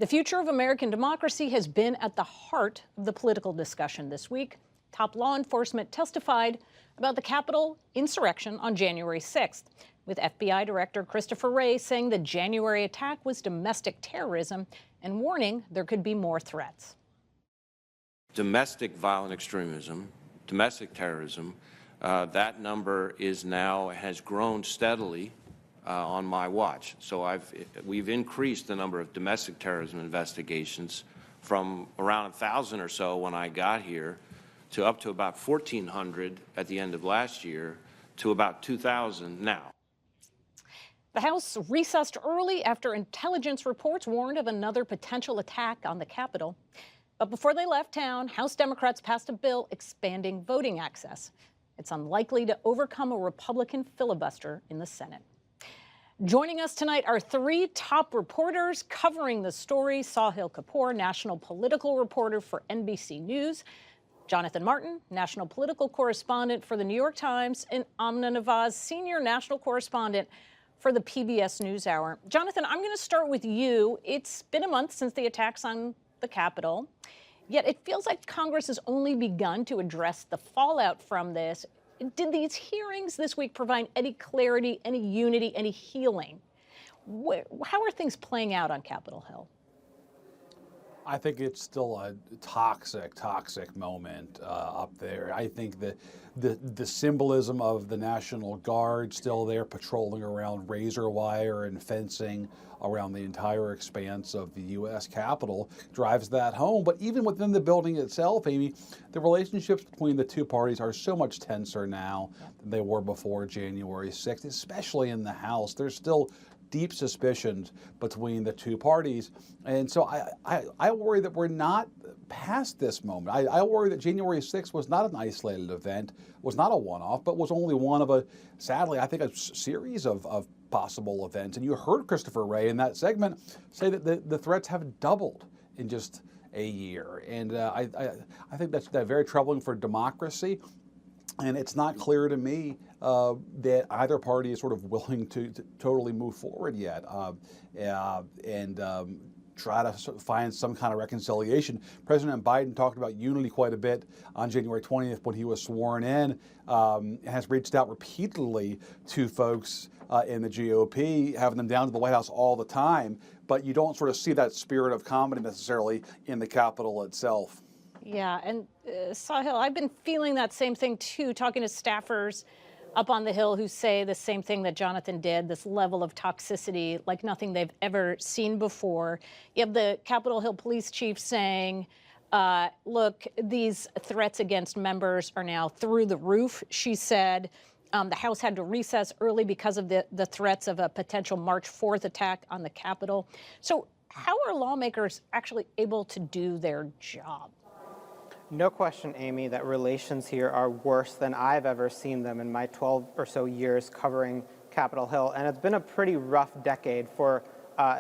The future of American democracy has been at the heart of the political discussion this week. Top law enforcement testified about the Capitol insurrection on January 6th, with FBI Director Christopher Wray saying the January attack was domestic terrorism and warning there could be more threats. Domestic violent extremism, domestic terrorism, that number has grown steadily on my watch. So we've increased the number of domestic terrorism investigations from around 1,000 or so when I got here to up to about 1,400 at the end of last year to about 2,000 now. The House recessed early after intelligence reports warned of another potential attack on the Capitol. But before they left town, House Democrats passed a bill expanding voting access. It's unlikely to overcome a Republican filibuster in the Senate. Joining us tonight are three top reporters covering the story. Sahil Kapur, national political reporter for NBC News. Jonathan Martin, national political correspondent for the New York Times. And Amna Nawaz, senior national correspondent for the PBS NewsHour. Jonathan, I'm going to start with you. It's been a month since the attacks on the Capitol, yet it feels like Congress has only begun to address the fallout from this. Did these hearings this week provide any clarity, any unity, any healing? How are things playing out on Capitol Hill? I think it's still a toxic moment up there. I think that the symbolism of the National Guard still there patrolling around razor wire and fencing around the entire expanse of the U.S. Capitol drives that home. But even within the building itself, Amy, the relationships between the two parties are so much tenser now than they were before January 6th, especially in the House. There's still deep suspicions between the two parties. And so I worry that we're not past this moment. I worry that January 6th was not an isolated event, was not a one-off, but was only one of sadly, I think a series of possible events. And you heard Christopher Wray in that segment say that the threats have doubled in just a year. And I think that's very troubling for democracy. And it's not clear to me that either party is sort of willing to totally move forward yet and try to find some kind of reconciliation. President Biden talked about unity quite a bit on January 20th when he was sworn in, and has reached out repeatedly to folks in the GOP, having them down to the White House all the time. But you don't sort of see that spirit of comedy necessarily in the Capitol itself. Yeah, and Sahil, I've been feeling that same thing too, talking to staffers up on the Hill who say the same thing that Jonathan did, this level of toxicity like nothing they've ever seen before. You have the Capitol Hill police chief saying, look, these threats against members are now through the roof, she said. The House had to recess early because of the threats of a potential March 4th attack on the Capitol. So how are lawmakers actually able to do their job? No question, Amy, that relations here are worse than I've ever seen them in my 12 or so years covering Capitol Hill. And it's been a pretty rough decade for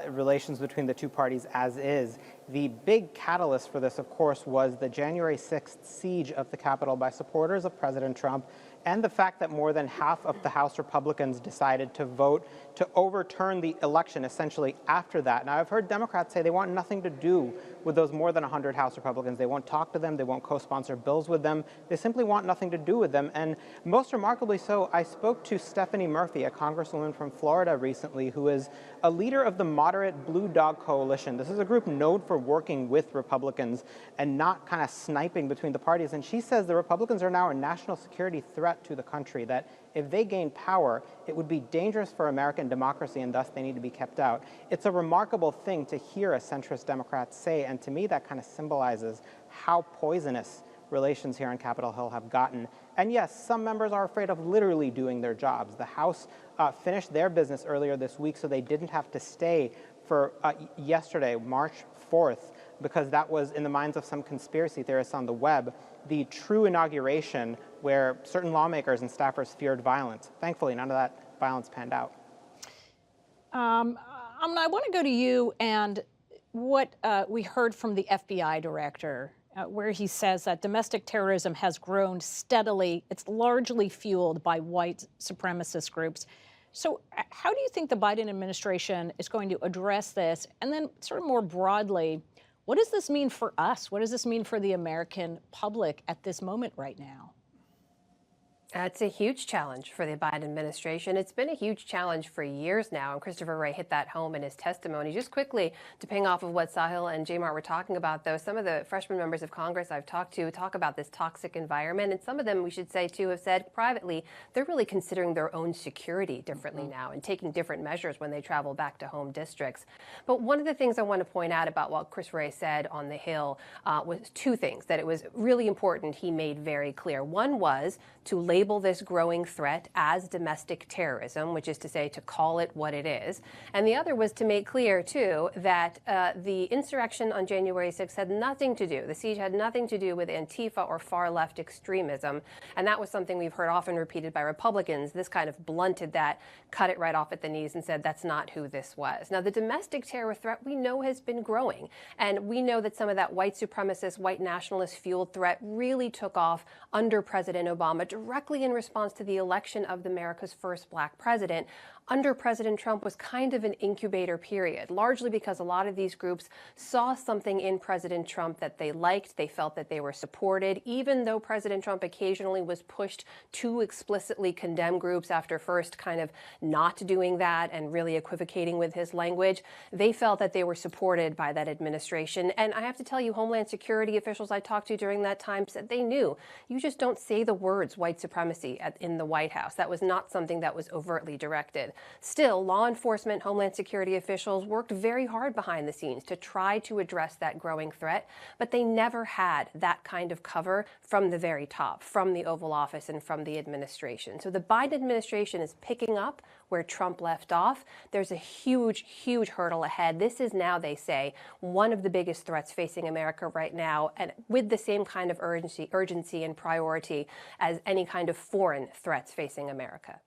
relations between the two parties as is. The big catalyst for this, of course, was the January 6th siege of the Capitol by supporters of President Trump, and the fact that more than half of the House Republicans decided to vote to overturn the election essentially after that. Now, I've heard Democrats say they want nothing to do with those more than 100 House Republicans. They won't talk to them. They won't co-sponsor bills with them. They simply want nothing to do with them. And most remarkably so, I spoke to Stephanie Murphy, a congresswoman from Florida recently, who is a leader of the moderate Blue Dog Coalition. This is a group known for working with Republicans and not kind of sniping between the parties. And she says the Republicans are now a national security threat to the country, that if they gain power, it would be dangerous for American democracy, and thus they need to be kept out. It's a remarkable thing to hear a centrist Democrat say, and to me that kind of symbolizes how poisonous relations here on Capitol Hill have gotten. And yes, some members are afraid of literally doing their jobs. The House finished their business earlier this week, so they didn't have to stay for yesterday, March 4th, because that was, in the minds of some conspiracy theorists on the web, the true inauguration where certain lawmakers and staffers feared violence. Thankfully, none of that violence panned out. Amna, I want to go to you and what we heard from the FBI director, where he says that domestic terrorism has grown steadily. It's largely fueled by white supremacist groups. So how do you think the Biden administration is going to address this? And then sort of more broadly, what does this mean for us? What does this mean for the American public at this moment right now? It's a huge challenge for the Biden administration. It's been a huge challenge for years now, and Christopher Wray hit that home in his testimony. Just quickly, to ping off of what Sahil and Jamar were talking about, though, some of the freshman members of Congress I've talked to talk about this toxic environment, and some of them, we should say, too, have said privately they're really considering their own security differently now and taking different measures when they travel back to home districts. But one of the things I want to point out about what Chris Wray said on the Hill was two things that it was really important he made very clear. One was to label this growing threat as domestic terrorism, which is to say to call it what it is. And the other was to make clear, too, that the insurrection on January 6th had nothing to do, the siege had nothing to do with Antifa or far left extremism. And that was something we've heard often repeated by Republicans. This kind of blunted that, cut it right off at the knees and said that's not who this was. Now, the domestic terror threat we know has been growing. And we know that some of that white supremacist, white nationalist fueled threat really took off under President Obama, directly in response to the election of America's first black president. Under President Trump was kind of an incubator period, largely because a lot of these groups saw something in President Trump that they liked. They felt that they were supported, even though President Trump occasionally was pushed to explicitly condemn groups after first kind of not doing that and really equivocating with his language. They felt that they were supported by that administration. And I have to tell you, Homeland Security officials I talked to during that time said they knew you just don't say the words white supremacy in the White House. That was not something that was overtly directed. Still, law enforcement, Homeland Security officials worked very hard behind the scenes to try to address that growing threat, but they never had that kind of cover from the very top, from the Oval Office and from the administration. So the Biden administration is picking up where Trump left off. There's a huge, huge hurdle ahead. This is now, they say, one of the biggest threats facing America right now, and with the same kind of urgency and priority as any kind of foreign threats facing America.